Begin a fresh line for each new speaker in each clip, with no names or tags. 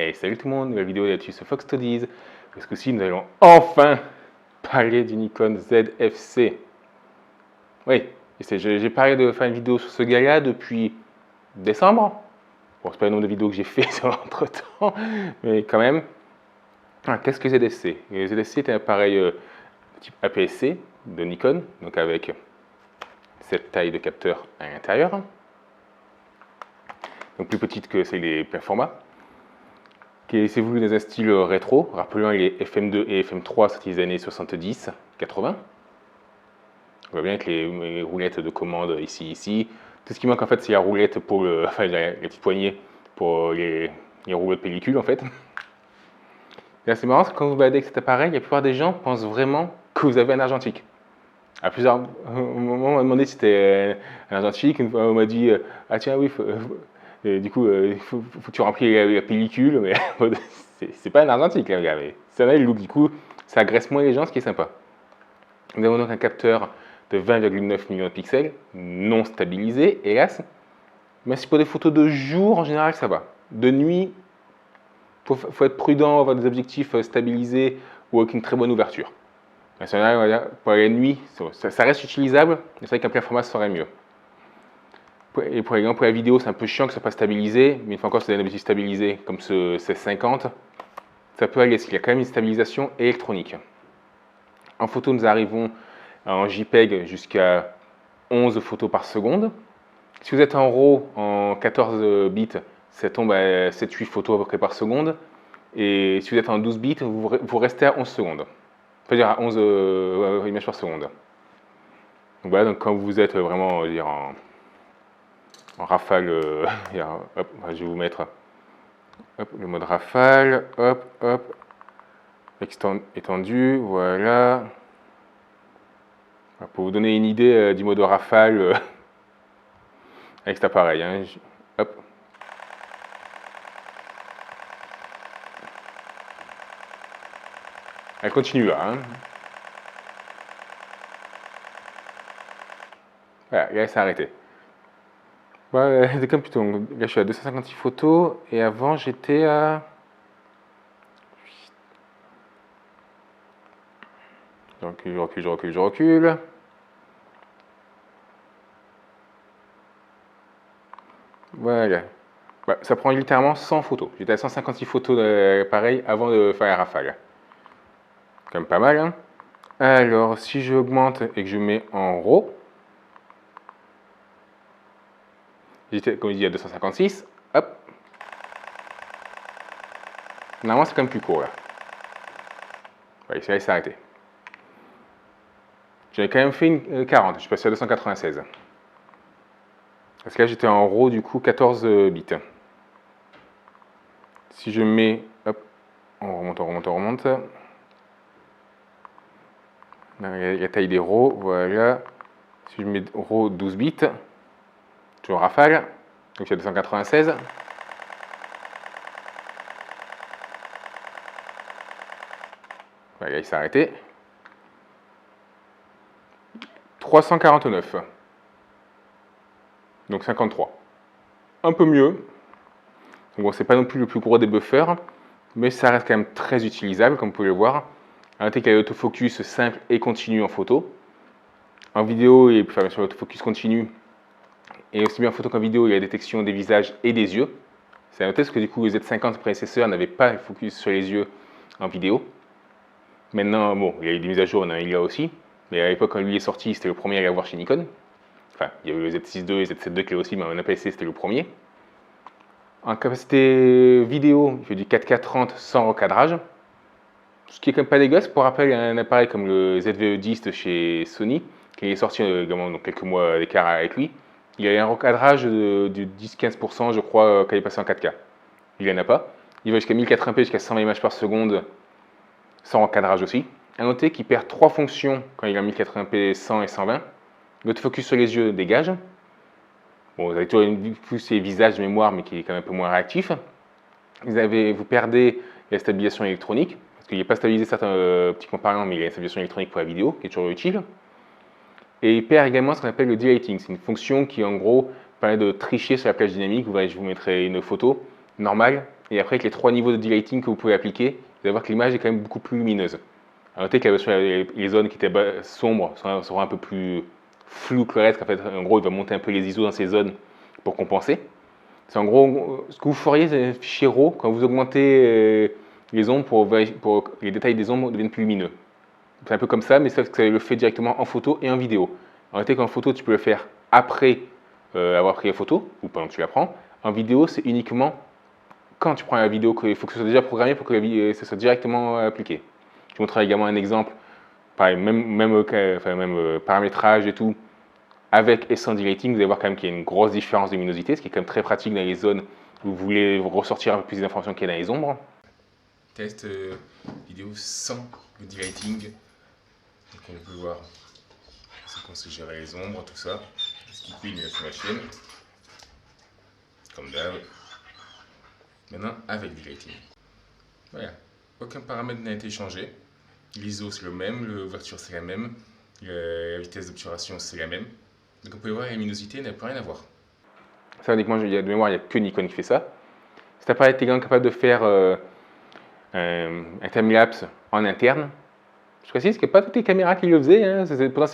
Hey, salut tout le monde, nouvelle vidéo là-dessus sur Fox Studies. Parce que si nous allons enfin parler du Nikon ZFC. Oui, j'ai parlé de faire une vidéo sur ce gars-là depuis décembre. Bon, c'est pas le nombre de vidéos que j'ai fait entre temps, mais quand même. Qu'est-ce que ZFC? Le ZFC est un appareil type APS-C de Nikon, donc avec cette taille de capteur à l'intérieur. Donc plus petite que celle des plein format. Qui s'est voulu dans un style rétro, rappelant les FM2 et FM3 sortis des années 70-80. On voit bien que les roulettes de commande ici. Tout ce qui manque en fait, c'est la roulette pour la petite poignée pour les rouleaux de pellicule en fait. C'est marrant, parce que quand vous baladez avec cet appareil, la plupart des gens pensent vraiment que vous avez un argentique. À plusieurs moments, on m'a demandé si c'était un argentique. Une fois, on m'a dit ah tiens oui. Du coup, il faut que tu remplis la pellicule, mais c'est pas un argentique, là, mais c'est un look. Du coup, ça agresse moins les gens, ce qui est sympa. Nous avons donc un capteur de 20,9 millions de pixels, non stabilisé, hélas. Mais c'est pour des photos de jour, en général, ça va. De nuit, il faut être prudent, avoir des objectifs stabilisés ou avec une très bonne ouverture. Mais pour la nuit, ça reste utilisable, mais c'est vrai qu'un plein format serait mieux. Et pour exemple, pour la vidéo, c'est un peu chiant que ce ne soit pas stabilisé, mais une fois encore, c'est un objectif stabilisé comme ce 16-50. Ça peut aller, parce qu'il y a quand même une stabilisation électronique. En photo, nous arrivons en JPEG jusqu'à 11 photos par seconde. Si vous êtes en RAW, en 14 bits, ça tombe à 7-8 photos à peu près par seconde. Et si vous êtes en 12 bits, vous restez à 11 secondes. C'est-à-dire à 11 images par seconde. Donc voilà, donc quand vous êtes vraiment en rafale, hop, je vais vous mettre le mode rafale, hop, étendu, voilà. Pour vous donner une idée du mode rafale avec cet appareil, hein, hop. Elle continue là. Hein. Voilà, là, elle s'est arrêtée. Voilà, comme plutôt, là, je suis à 256 photos et avant, j'étais à. Je recule. Voilà. Ça prend littéralement 100 photos. J'étais à 156 photos de l'appareil avant de faire la rafale. Quand même pas mal. Hein. Alors, si je augmente et que je mets en RAW, j'étais, comme je dis, à 256. Hop. Normalement, c'est quand même plus court là. Ouais, c'est là, il s'est arrêté. J'avais quand même fait une 40, je suis passé à 296. Parce que là, j'étais en RAW, du coup, 14 bits. Si je mets, hop, on remonte. La taille des RAW, voilà. Si je mets RAW 12 bits, toujours rafale, donc je suis à 296. Voilà, il s'est arrêté. 349. Donc 53. Un peu mieux. Donc bon, c'est pas non plus le plus gros des buffers, mais ça reste quand même très utilisable, comme vous pouvez le voir. À noter qu'il y a l'autofocus simple et continu en photo. En vidéo, il peut faire sur l'autofocus continu. Et aussi bien en photo qu'en vidéo, il y a la détection des visages et des yeux. C'est à noter parce que du coup, le Z50 prédécesseur n'avait pas le focus sur les yeux en vidéo. Maintenant, bon, il y a eu des mises à jour, il y a aussi. Mais à l'époque, quand lui est sorti, c'était le premier à l'avoir chez Nikon. Enfin, il y a eu le Z6 II et le Z7 II qui est aussi, mais en APS-C, c'était le premier. En capacité vidéo, il fait du 4K 30 sans recadrage. Ce qui est quand même pas dégueulasse. Pour rappel, il y a un appareil comme le ZVE10 de chez Sony, qui est sorti également donc quelques mois d'écart avec lui. Il y a un recadrage de 10-15%, je crois, quand il est passé en 4K. Il n'y en a pas. Il va jusqu'à 1080p, jusqu'à 120 images par seconde, sans recadrage aussi. A noter qu'il perd 3 fonctions quand il est en 1080p 100 et 120. L'autofocus sur les yeux dégage. Bon, vous avez toujours tous ces visages de mémoire, mais qui est quand même un peu moins réactif. Vous perdez la stabilisation électronique, parce qu'il n'est pas stabilisé certains petits comparants, mais il y a une stabilisation électronique pour la vidéo, qui est toujours utile. Et il perd également ce qu'on appelle le delighting. C'est une fonction qui, en gros, permet de tricher sur la plage dynamique. Je vous mettrai une photo normale, et après avec les 3 niveaux de delighting que vous pouvez appliquer, vous allez voir que l'image est quand même beaucoup plus lumineuse. À noter que sur les zones qui étaient sombres seront un peu plus floues que le reste. En fait, en gros, il va monter un peu les ISO dans ces zones pour compenser. C'est en gros ce que vous feriez, c'est un fichier RAW quand vous augmentez les ombres pour que les détails des ombres deviennent plus lumineux. C'est un peu comme ça, mais sauf que ça le fait directement en photo et en vidéo. En réalité, qu'en photo, tu peux le faire après avoir pris la photo ou pendant que tu la prends. En vidéo, c'est uniquement quand tu prends la vidéo qu'il faut que ce soit déjà programmé pour que ça soit directement appliqué. Je vous montrerai également un exemple, pareil, même paramétrage et tout, avec et sans delighting, vous allez voir quand même qu'il y a une grosse différence de luminosité, ce qui est quand même très pratique dans les zones où vous voulez ressortir un peu plus d'informations qu'il y a dans les ombres. Test vidéo sans le delighting. Donc on peut voir qu'on sait gérer les ombres, tout ça. Skipper une sur la chaîne. Comme d'hab. Maintenant avec du delighting. Voilà. Aucun paramètre n'a été changé. L'ISO c'est le même, l'ouverture c'est la même, la vitesse d'obturation c'est la même. Donc on peut voir la luminosité n'a plus rien à voir. Ça uniquement, de mémoire, il n'y a que Nikon qui fait ça. Cet appareil est également capable de faire un timelapse en interne. Je précise qu'il n'y a pas toutes les caméras qui le faisaient. Hein.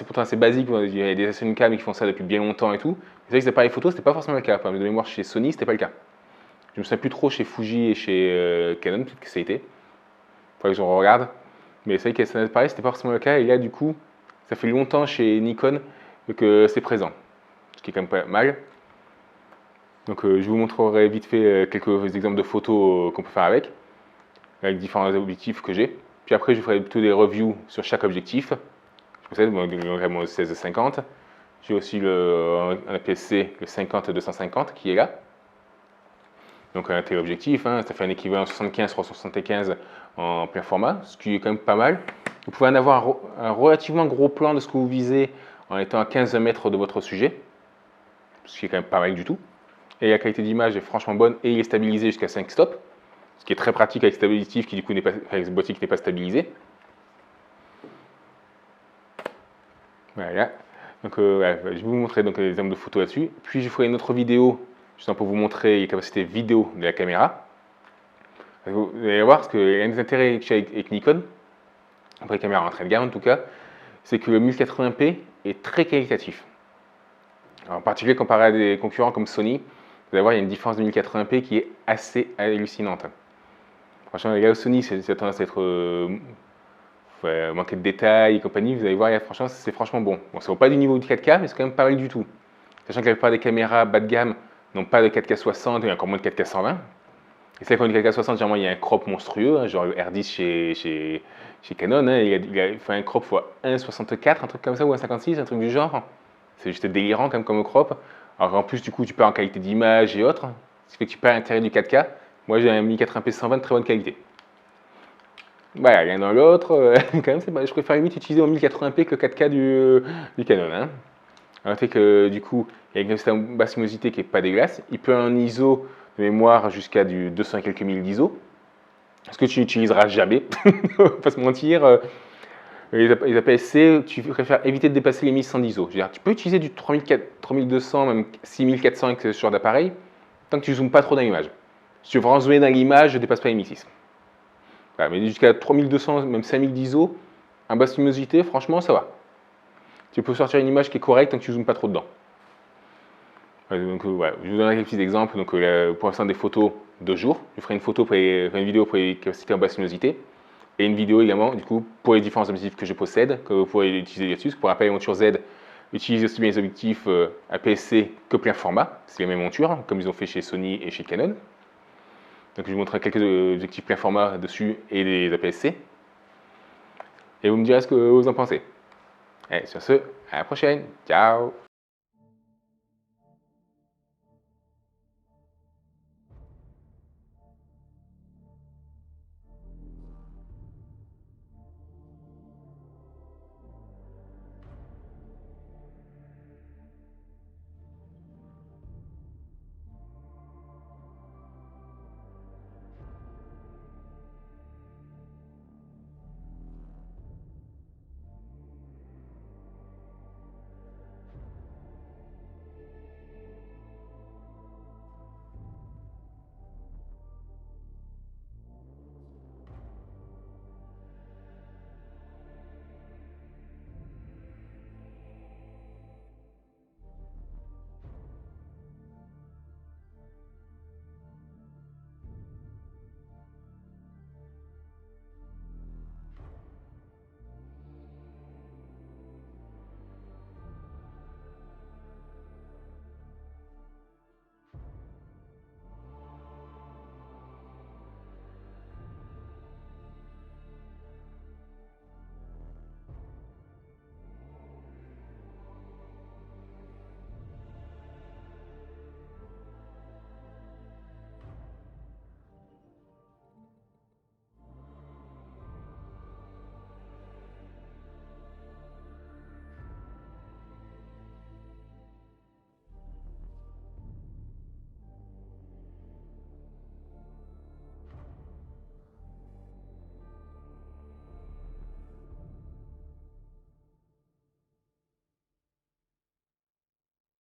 Pourtant assez basique. Il y a des Action Cam qui font ça depuis bien longtemps et tout. C'est vrai que ces appareils photo, c'était pas forcément le cas. De mémoire, chez Sony, c'était pas le cas. Je me souviens plus trop chez Fuji et chez Canon, peut-être que ça a été. Il faudrait que je regarde. Mais c'est vrai que cet appareil, c'était pas forcément le cas. Et là, du coup, ça fait longtemps chez Nikon que c'est présent. Ce qui est quand même pas mal. Donc je vous montrerai vite fait quelques exemples de photos qu'on peut faire avec différents objectifs que j'ai. Puis après, je ferai plutôt des reviews sur chaque objectif. Je possède mon 16-50. J'ai aussi un APS-C, le 50-250 qui est là. Donc un téléobjectif, hein, ça fait un équivalent 75x75 en plein format, ce qui est quand même pas mal. Vous pouvez en avoir un relativement gros plan de ce que vous visez en étant à 15 mètres de votre sujet, ce qui est quand même pas mal du tout. Et la qualité d'image est franchement bonne et il est stabilisé jusqu'à 5 stops, ce qui est très pratique avec cet objectif qui du coup n'est pas, avec ce boîtier qui n'est pas stabilisé. Voilà. Donc voilà, je vais vous montrer donc les exemples de photos là-dessus. Puis je ferai une autre vidéo justement pour vous montrer les capacités vidéo de la caméra. Vous allez voir, parce qu'il y a un des intérêts avec Nikon, après les caméras entrée de gamme en tout cas, c'est que le 1080p est très qualitatif. En particulier comparé à des concurrents comme Sony, vous allez voir, il y a une différence de 1080p qui est assez hallucinante. Franchement, les gars, Sony, c'est tendance à être manquer de détails et compagnie. Vous allez voir, franchement, c'est franchement bon. Bon, ça ne vaut pas du niveau du 4K, mais c'est quand même pas mal du tout. Sachant que la plupart des caméras bas de gamme n'ont pas de 4K 60 et encore moins de 4K 120. Et c'est vrai qu'en 4K 60, généralement, il y a un crop monstrueux, hein, genre le R10 chez Canon, hein, il a fait un crop x 1,64, un truc comme ça, ou 1,56, un truc du genre. C'est juste délirant quand même comme crop. Alors en plus, du coup, tu perds en qualité d'image et autres, ce qui fait que tu perds l'intérêt du 4K. Moi, j'ai un 1080p 120 de très bonne qualité. Voilà, l'un dans l'autre, quand même, je préfère limite utiliser en 1080p que le 4K du Canon. Hein. Alors, fait que du coup, il y a une basse luminosité qui n'est pas dégueulasse. Il peut avoir un ISO de mémoire jusqu'à du 200 et quelques mille d'ISO. Ce que tu n'utiliseras jamais, on va pas se mentir. Les APS-C, tu préfères éviter de dépasser les 1100 d'ISO. Tu peux utiliser du 3200, même 6400 avec ce genre d'appareil, tant que tu ne zoomes pas trop dans l'image. Si tu veux vraiment zoomer dans l'image, ne dépasse pas les 1600. Voilà, mais jusqu'à 3200, même 5000 d'ISO, en basse luminosité, franchement, ça va. Tu peux sortir une image qui est correcte tant que tu ne zoomes pas trop dedans. Donc, voilà, je vous donnerai quelques petits exemples. Donc, pour l'instant, des photos de jour. Je ferai une vidéo pour les capacités en basse luminosité et une vidéo également, du coup, pour les différents objectifs que je possède, que vous pourrez utiliser là-dessus. Pour rappel, les montures Z utilisent aussi bien les objectifs APS-C que plein format. C'est les mêmes montures, hein, comme ils ont fait chez Sony et chez Canon. Donc, je vous montrerai quelques objectifs plein format dessus et les APS-C. Et vous me direz ce que vous en pensez. Allez, sur ce, à la prochaine. Ciao!